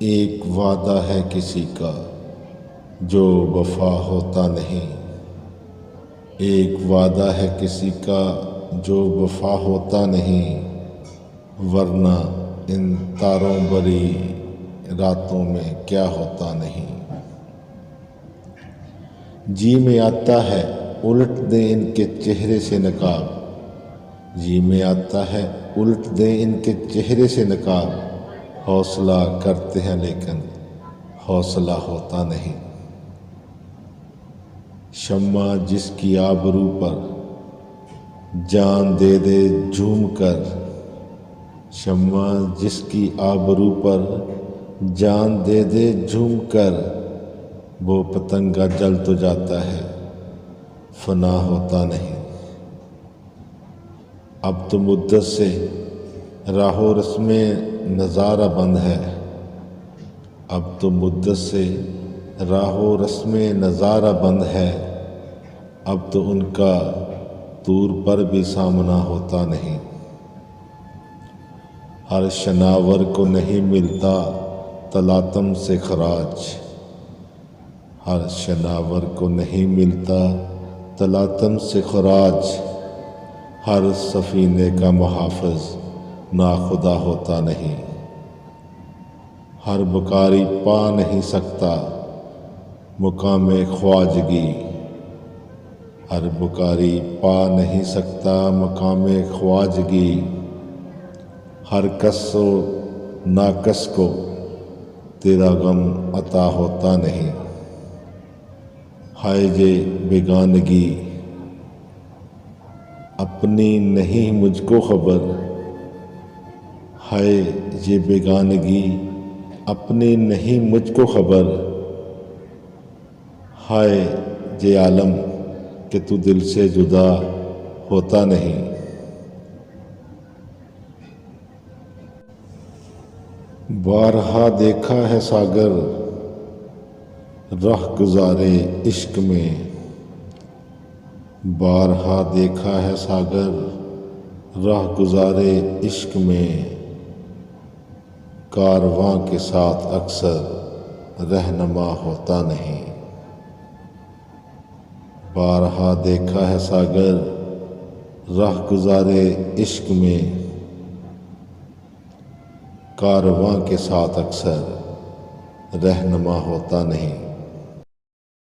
ایک وعدہ ہے کسی کا جو وفا ہوتا نہیں، ایک وعدہ ہے کسی کا جو وفا ہوتا نہیں، ورنہ ان تاروں بھری راتوں میں کیا ہوتا نہیں۔ جی میں آتا ہے الٹ دیں ان کے چہرے سے نقاب، جی میں آتا ہے الٹ دیں ان کے چہرے سے نقاب، حوصلہ کرتے ہیں لیکن حوصلہ ہوتا نہیں۔ شمع جس کی آبرو پر جان دے دے جھوم کر، شمع جس کی آبرو پر جان دے دے جھوم کر، وہ پتنگا جل تو جاتا ہے فنا ہوتا نہیں۔ اب تو مدت سے راہ و رسم نظارہ بند ہے، اب تو مدت سے راہ و رسم نظارہ بند ہے، اب تو ان کا طور پر بھی سامنا ہوتا نہیں۔ ہر شناور کو نہیں ملتا تلاطم سے خراج، ہر شناور کو نہیں ملتا تلاطم سے خراج، ہر سفینے کا محافظ ناخدا ہوتا نہیں۔ ہر بکاری پا نہیں سکتا مقام خواجگی، ہر بکاری پا نہیں سکتا مقام خواجگی، ہر کس و ناکس کو تیرا غم عطا ہوتا نہیں۔ ہائے یہ بیگانگی اپنی نہیں مجھ کو خبر، ہائے یہ بیگانگی اپنی نہیں مجھ کو خبر، ہائے یہ عالم کہ تو دل سے جدا ہوتا نہیں۔ بارہا دیکھا ہے ساگر راہ گزارے عشق میں، بارہا دیکھا ہے ساگر راہ گزارے عشق میں، کارواں کے ساتھ اکثر رہنما ہوتا نہیں۔ بارہا دیکھا ہے ساگر راہ گزارے عشق میں، کارواں کے ساتھ اکثر رہنما ہوتا نہیں۔